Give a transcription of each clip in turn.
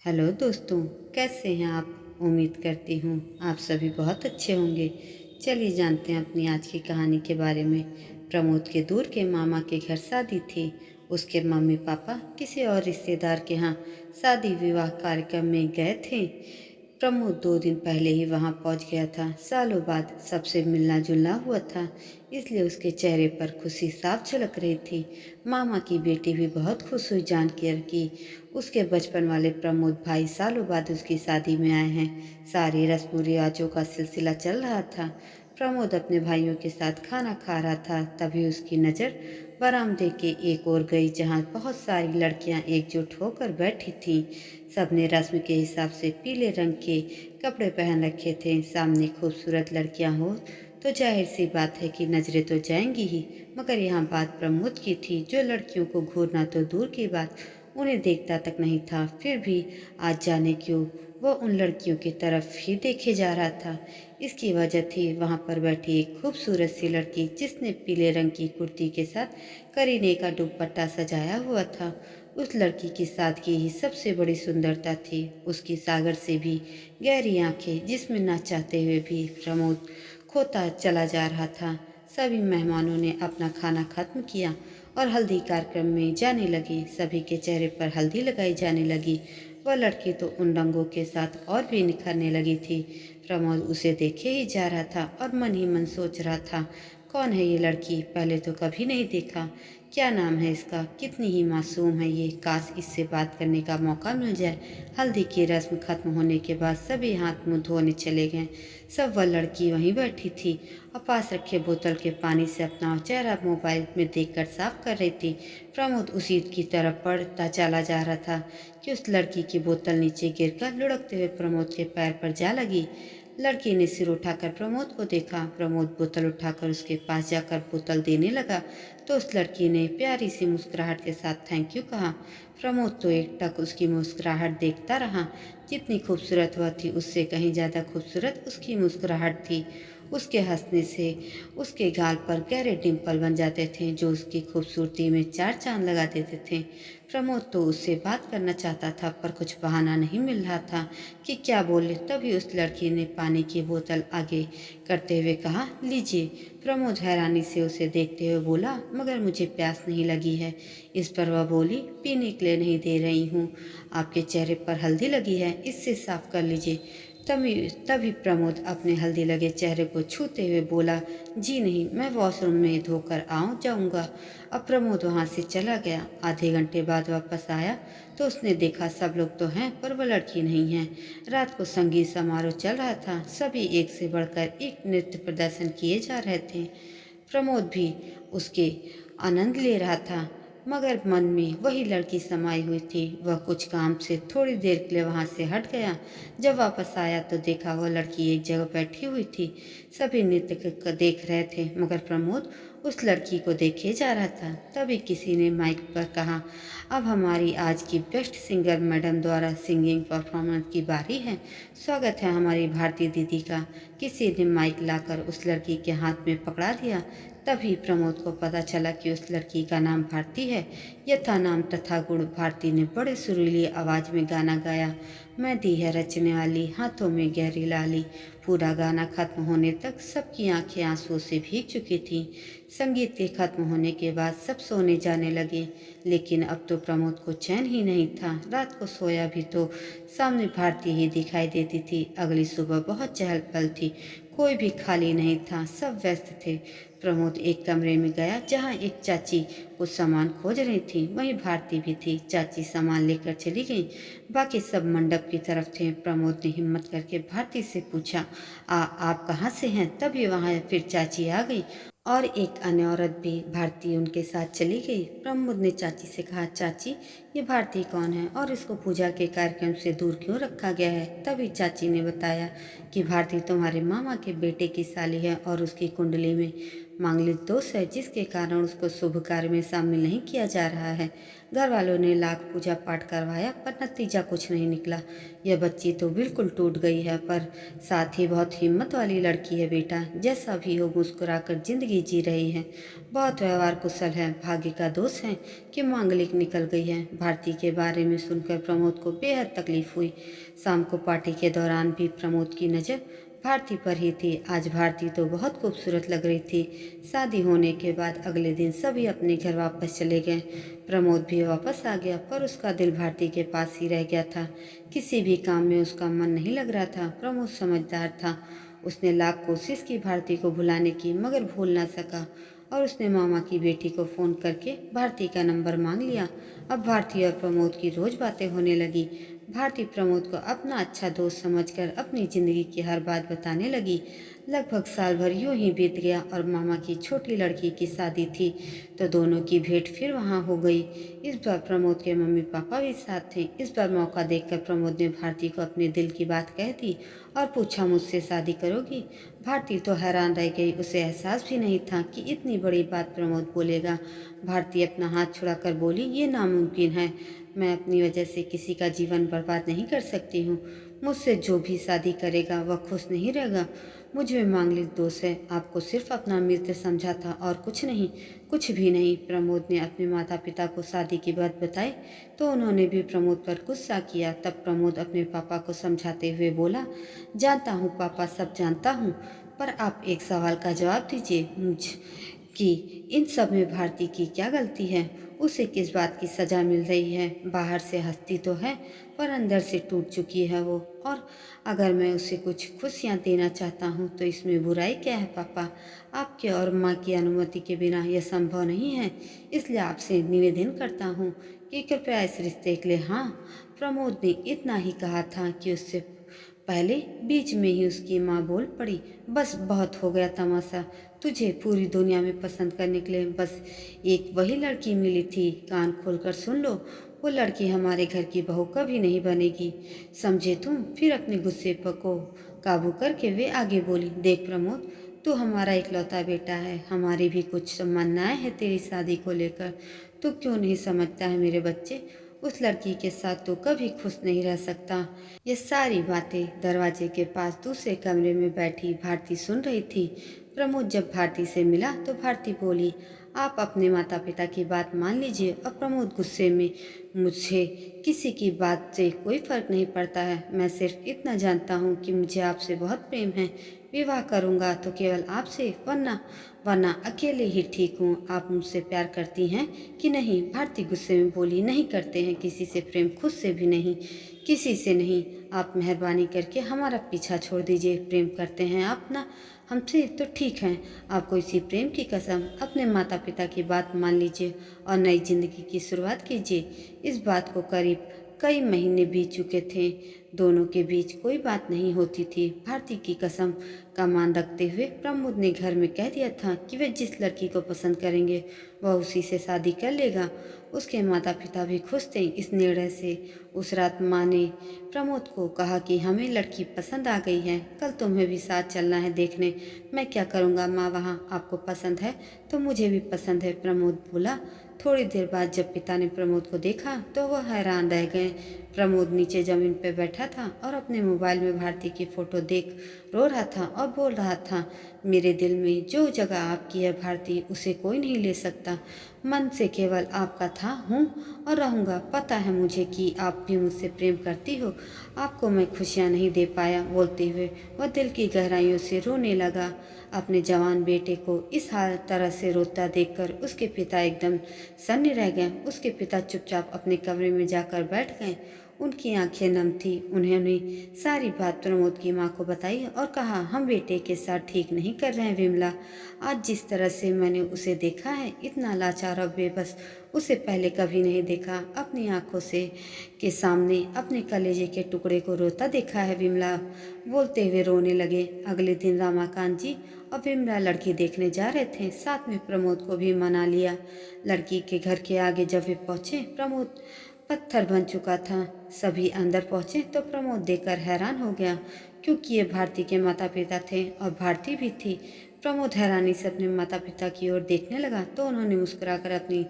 Hello दोस्तों, कैसे हैं आप। उम्मीद करती हूँ आप सभी बहुत अच्छे होंगे। चलिए जानते हैं अपनी आज की कहानी के बारे में। प्रमोद के दूर के मामा के घर शादी थी। उसके मम्मी पापा किसी और रिश्तेदार के यहाँ शादी विवाह कार्यक्रम में गए थे। प्रमोद 2 दिन पहले ही वहां पहुंच गया था। सालों बाद सबसे मिलना जुलना हुआ था, इसलिए उसके चेहरे पर खुशी साफ झलक रही थी। मामा की बेटी भी बहुत खुश हुई जानकर कि उसके बचपन वाले प्रमोद भाई सालों बाद उसकी शादी में आए हैं। सारी रस्म रिवाजों का सिलसिला चल रहा था। प्रमोद अपने भाइयों के साथ खाना खा रहा था, तभी उसकी नज़र बरामदे के एक ओर गई, जहाँ बहुत सारी लड़कियां एकजुट होकर बैठी थीं। सबने रस्म के हिसाब से पीले रंग के कपड़े पहन रखे थे। सामने खूबसूरत लड़कियां हो तो जाहिर सी बात है कि नजरें तो जाएंगी ही, मगर यहाँ बात प्रमोद की थी, जो लड़कियों को घूरना तो दूर की बात, उन्हें देखता तक नहीं था। फिर भी आज जाने क्यों वह उन लड़कियों की तरफ ही देखे जा रहा था। इसकी वजह थी वहां पर बैठी एक खूबसूरत सी लड़की, जिसने पीले रंग की कुर्ती के साथ करीने का दुपट्टा सजाया हुआ था। उस लड़की की सादगी ही सबसे बड़ी सुंदरता थी। उसकी सागर से भी गहरी आंखें, जिसमें ना चाहते हुए भी प्रमोद खोता चला जा रहा था। सभी मेहमानों ने अपना खाना खत्म किया और हल्दी कार्यक्रम में जाने लगे। सभी के चेहरे पर हल्दी लगाई जाने लगी। वह लड़की तो उन रंगों के साथ और भी निखरने लगी थी। प्रमोद उसे देखे ही जा रहा था और मन ही मन सोच रहा था, कौन है ये लड़की, पहले तो कभी नहीं देखा। क्या नाम है इसका, कितनी ही मासूम है ये, काश इससे बात करने का मौका मिल जाए। हल्दी की रस्म खत्म होने के बाद सभी हाथ मुंह धोने चले गए। सब वह लड़की वहीं बैठी थी और पास रखे बोतल के पानी से अपना चेहरा मोबाइल में देखकर साफ कर रही थी। प्रमोद उसी की तरफ बढ़ता चला जा रहा था कि उस लड़की की बोतल नीचे गिरकर लुढ़कते हुए प्रमोद के पैर पर जा लगी। लड़की ने सिर उठाकर प्रमोद को देखा। प्रमोद बोतल उठाकर उसके पास जाकर बोतल देने लगा तो उस लड़की ने प्यारी सी मुस्कुराहट के साथ थैंक यू कहा। प्रमोद तो एकटक उसकी मुस्कुराहट देखता रहा। जितनी खूबसूरत वह थी, उससे कहीं ज़्यादा खूबसूरत उसकी मुस्कुराहट थी। उसके हंसने से उसके गाल पर गहरे डिंपल बन जाते थे, जो उसकी खूबसूरती में चार चांद लगा देते थे। प्रमोद तो उससे बात करना चाहता था, पर कुछ बहाना नहीं मिल रहा था कि क्या बोले। तभी उस लड़की ने पानी की बोतल आगे करते हुए कहा, लीजिए। प्रमोद हैरानी से उसे देखते हुए बोला, मगर मुझे प्यास नहीं लगी है। इस पर वह बोली, पीने के लिए नहीं दे रही हूँ, आपके चेहरे पर हल्दी लगी है, इससे साफ कर लीजिए। तभी तभी प्रमोद अपने हल्दी लगे चेहरे को छूते हुए बोला, जी नहीं, मैं वॉशरूम में धोकर जाऊंगा। अब प्रमोद वहां से चला गया। आधे घंटे बाद वापस आया तो उसने देखा सब लोग तो हैं, पर वह लड़की नहीं है। रात को संगीत समारोह चल रहा था। सभी एक से बढ़कर एक नृत्य प्रदर्शन किए जा रहे थे। प्रमोद भी उसके आनंद ले रहा था, मगर मन में वही लड़की समाई हुई थी। वह कुछ काम से थोड़ी देर के लिए वहां से हट गया। जब वापस आया तो देखा वह लड़की एक जगह बैठी हुई थी। सभी नृत्य देख रहे थे, मगर प्रमोद उस लड़की को देखे जा रहा था। तभी किसी ने माइक पर कहा, अब हमारी आज की बेस्ट सिंगर मैडम द्वारा सिंगिंग परफॉर्मेंस की बारी है। स्वागत है हमारी भारती दीदी का। किसी ने माइक लाकर उस लड़की के हाथ में पकड़ा दिया। तभी प्रमोद को पता चला कि उस लड़की का नाम भारती है। यथा नाम तथा गुण। भारती ने बड़े सुरीली आवाज में गाना गाया, मैं दी है रचने वाली, हाथों में गहरी लाली। पूरा गाना खत्म होने तक सबकी आंखें आंसुओं से भीग चुकी थीं। संगीत के खत्म होने के बाद सब सोने जाने लगे, लेकिन अब तो प्रमोद को चैन ही नहीं था। रात को सोया भी तो सामने भारती ही दिखाई देती थी। अगली सुबह बहुत चहल पहल थी, कोई भी खाली नहीं था, सब व्यस्त थे। प्रमोद एक कमरे में गया जहां एक चाची कुछ सामान खोज रही थी। वहीं भारती भी थी। चाची सामान लेकर चली गई, बाकी सब मंडप की तरफ थे। प्रमोद ने हिम्मत करके भारती से पूछा, आप कहाँ से हैं। तभी वहां फिर चाची आ गई और एक अन्य औरत भी, भारती उनके साथ चली गई। प्रमोद ने चाची से कहा, चाची ये भारती कौन है और इसको पूजा के कार्यक्रम से दूर क्यों रखा गया है। तभी चाची ने बताया कि भारती तुम्हारे मामा के बेटे की साली है और उसकी कुंडली में मांगलिक दोष है जिसके कारण उसको शुभ कार्य में शामिल नहीं किया जा रहा है। घर वालों ने लाख पूजा पाठ करवाया पर नतीजा कुछ नहीं निकला। यह बच्ची तो बिल्कुल टूट गई है, पर साथ ही बहुत हिम्मत वाली लड़की है बेटा। जैसा भी हो मुस्कुराकर जिंदगी जी रही है। बहुत व्यवहार कुशल है। भाग्य का दोष है कि मांगलिक निकल गई है। भारती के बारे में सुनकर प्रमोद को बेहद तकलीफ हुई। शाम को पार्टी के दौरान भी प्रमोद की नज़र भारती पर ही थी। आज भारती तो बहुत खूबसूरत लग रही थी। शादी होने के बाद अगले दिन सभी अपने घर वापस चले गए। प्रमोद भी वापस आ गया, पर उसका दिल भारती के पास ही रह गया था। किसी भी काम में उसका मन नहीं लग रहा था। प्रमोद समझदार था। उसने लाख कोशिश की भारती को भुलाने की, मगर भूल ना सका और उसने मामा की बेटी को फ़ोन करके भारती का नंबर मांग लिया। अब भारती और प्रमोद की रोज़ बातें होने लगी। भारती प्रमोद को अपना अच्छा दोस्त समझकर अपनी ज़िंदगी की हर बात बताने लगी। लगभग साल भर यूं ही बीत गया और मामा की छोटी लड़की की शादी थी तो दोनों की भेंट फिर वहां हो गई। इस बार प्रमोद के मम्मी पापा भी साथ थे। इस बार मौका देखकर प्रमोद ने भारती को अपने दिल की बात कह दी और पूछा, मुझसे शादी करोगी? भारती तो हैरान रह गई। उसे एहसास भी नहीं था कि इतनी बड़ी बात प्रमोद बोलेगा। भारती अपना हाथ छुड़ाकर बोली, ये नामुमकिन है। मैं अपनी वजह से किसी का जीवन बर्बाद नहीं कर सकती हूँ। मुझसे जो भी शादी करेगा वह खुश नहीं रहेगा। मुझ में मांगलिक दोष है। आपको सिर्फ अपना मित्र समझा था और कुछ नहीं, कुछ भी नहीं। प्रमोद ने अपने माता पिता को शादी की बात बताई तो उन्होंने भी प्रमोद पर गुस्सा किया। तब प्रमोद अपने पापा को समझाते हुए बोला, जानता हूँ पापा, सब जानता हूँ, पर आप एक सवाल का जवाब दीजिए मुझ कि इन सब में भारती की क्या गलती है? उसे किस बात की सजा मिल रही है? बाहर से हंसती तो है पर अंदर से टूट चुकी है वो। और अगर मैं उसे कुछ खुशियाँ देना चाहता हूँ तो इसमें बुराई क्या है पापा? आपके और माँ की अनुमति के बिना यह संभव नहीं है। इसलिए आपसे निवेदन करता हूँ कि कृपया इस रिश्ते के लिए हाँ। प्रमोद ने इतना ही कहा था कि उससे पहले बीच में ही उसकी माँ बोल पड़ी, बस बहुत हो गया तमाशा। तुझे पूरी दुनिया में पसंद करने के लिए बस एक वही लड़की मिली थी। कान खोलकर सुन लो, वो लड़की हमारे घर की बहू कभी नहीं बनेगी, समझे तुम? फिर अपने गुस्से को काबू करके वे आगे बोली, देख प्रमोद, तू हमारा इकलौता बेटा है। हमारी भी कुछ तमन्नाएं हैं तेरी शादी को लेकर। तू क्यों नहीं समझता है मेरे बच्चे? उस लड़की के साथ तू कभी खुश नहीं रह सकता। ये सारी बातें दरवाजे के पास दूसरे कमरे में बैठी भारती सुन रही थी। प्रमोद जब भारती से मिला तो भारती बोली, आप अपने माता पिता की बात मान लीजिए। और प्रमोद गुस्से में, मुझे किसी की बात से कोई फर्क नहीं पड़ता है। मैं सिर्फ इतना जानता हूँ कि मुझे आपसे बहुत प्रेम है। विवाह करूँगा तो केवल आपसे, वरना वरना अकेले ही ठीक हूँ। आप मुझसे प्यार करती हैं कि नहीं? भारती गुस्से में बोली, नहीं करते हैं किसी से प्रेम, खुद से भी नहीं, किसी से नहीं। आप मेहरबानी करके हमारा पीछा छोड़ दीजिए। प्रेम करते हैं आप ना हमसे तो ठीक है। आपको इसी प्रेम की कसम अपने माता पिता की बात मान लीजिए और नई जिंदगी की शुरुआत कीजिए। इस बात को करीब कई महीने बीत चुके थे। दोनों के बीच कोई बात नहीं होती थी। भारती की कसम का मान रखते हुए प्रमोद ने घर में कह दिया था कि वे जिस लड़की को पसंद करेंगे वह उसी से शादी कर लेगा। उसके माता पिता भी खुश थे इस निर्णय से। उस रात माँ ने प्रमोद को कहा कि हमें लड़की पसंद आ गई है, कल तुम्हें भी साथ चलना है देखने। मैं क्या करूँगा माँ, वहाँ आपको पसंद है तो मुझे भी पसंद है, प्रमोद बोला। थोड़ी देर बाद जब पिता ने प्रमोद को देखा तो वह हैरान रह गए। प्रमोद नीचे जमीन पर बैठा था और अपने मोबाइल में भारती की फोटो देख रो रहा था और बोल रहा था, मेरे दिल में जो जगह आपकी है भारती, उसे कोई नहीं ले सकता। मन से केवल आपका था, हूँ और रहूँगा। पता है मुझे कि आप भी मुझसे प्रेम करती हो। आपको मैं खुशियाँ नहीं दे पाया। बोलते हुए वह दिल की गहराइयों से रोने लगा। अपने जवान बेटे को इस हाल तरह से रोता देखकर उसके पिता एकदम सन्न रह गए। उसके पिता चुपचाप अपने कमरे में जाकर बैठ गए। उनकी आंखें नम थी। उन्होंने सारी बात प्रमोद की माँ को बताई और कहा, हम बेटे के साथ ठीक नहीं कर रहे हैं विमला। आज जिस तरह से मैंने उसे देखा है, इतना लाचार और बेबस उसे पहले कभी नहीं देखा। अपनी आंखों से के सामने अपने कलेजे के टुकड़े को रोता देखा है विमला। बोलते हुए रोने लगे। अगले दिन रमाकांत जी और विमला लड़की देखने जा रहे थे। साथ में प्रमोद को भी मना लिया। लड़की के घर के आगे जब वे पहुंचे, प्रमोद पत्थर बन चुका था। सभी अंदर पहुंचे तो प्रमोद देखकर हैरान हो गया, क्योंकि ये भारती के माता पिता थे और भारती भी थी। प्रमोद हैरानी से अपने माता पिता की ओर देखने लगा तो उन्होंने मुस्कुराकर अपनी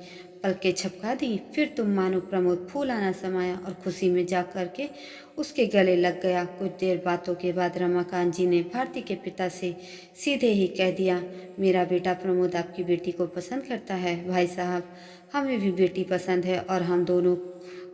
पलकें झपका दी। फिर तुम मानो प्रमोद फूल आना समाया और खुशी में जा करके उसके गले लग गया। कुछ देर बातों के बाद रमाकांत जी ने भारती के पिता से सीधे ही कह दिया, मेरा बेटा प्रमोद आपकी बेटी को पसंद करता है। भाई साहब, हमें भी बेटी पसंद है और हम दोनों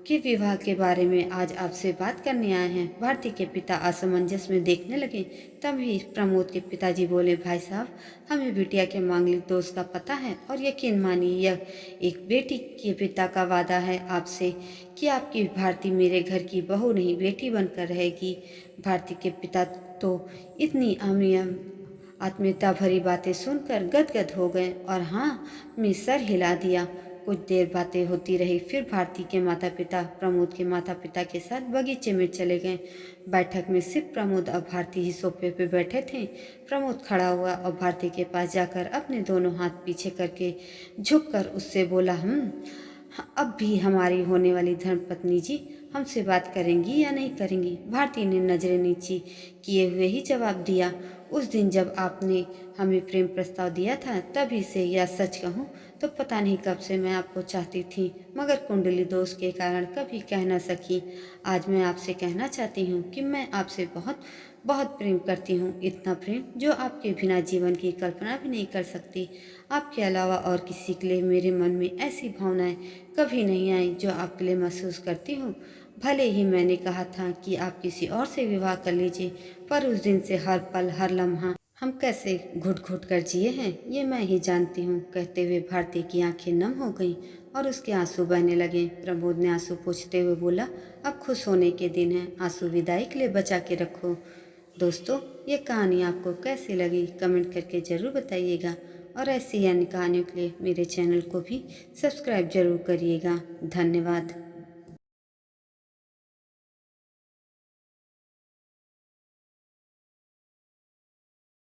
के विवाह के बारे में आज आपसे बात करने आए हैं। भारती के पिता असमंजस में देखने लगे। तभी प्रमोद के पिताजी बोले, भाई साहब, हमें बिटिया के मांगलिक दोस्त का पता है और यकीन मानिए यह एक बेटी के पिता का वादा है आपसे कि आपकी भारती मेरे घर की बहू नहीं बेटी बनकर रहेगी। भारती के पिता तो इतनी आत्मीयता भरी बातें सुनकर गदगद हो गए और हाँ में सर हिला दिया। कुछ देर बातें होती रही। फिर भारती के माता पिता प्रमोद के माता पिता के साथ बगीचे में चले गए। बैठक में सिर्फ प्रमोद और भारती ही सोफे पे बैठे थे। प्रमोद खड़ा हुआ और भारती के पास जाकर अपने दोनों हाथ पीछे करके झुककर उससे बोला, अब भी हमारी होने वाली धर्मपत्नी जी हमसे बात करेंगी या नहीं करेंगी? भारती ने नजरें नीची किए हुए ही जवाब दिया, उस दिन जब आपने हमें प्रेम प्रस्ताव दिया था तभी से, या सच कहूँ तो पता नहीं कब से मैं आपको चाहती थी, मगर कुंडली दोष के कारण कभी कह न सकी। आज मैं आपसे कहना चाहती हूँ कि मैं आपसे बहुत बहुत प्रेम करती हूँ। इतना प्रेम जो आपके बिना जीवन की कल्पना भी नहीं कर सकती। आपके अलावा और किसी के लिए मेरे मन में ऐसी भावनाएं कभी नहीं आई जो आपके लिए महसूस करती हूँ। भले ही मैंने कहा था कि आप किसी और से विवाह कर लीजिए, पर उस दिन से हर पल हर लम्हा हम कैसे घुट घुट कर जिए हैं ये मैं ही जानती हूँ। कहते हुए भारती की आंखें नम हो गईं और उसके आंसू बहने लगे। प्रमोद ने आंसू पोंछते हुए बोला, अब खुश होने के दिन है, आंसू विदाई के लिए बचा के रखो। दोस्तों, ये कहानी आपको कैसी लगी कमेंट करके ज़रूर बताइएगा और ऐसी अन्य कहानियों के लिए मेरे चैनल को भी सब्सक्राइब जरूर करिएगा। धन्यवाद।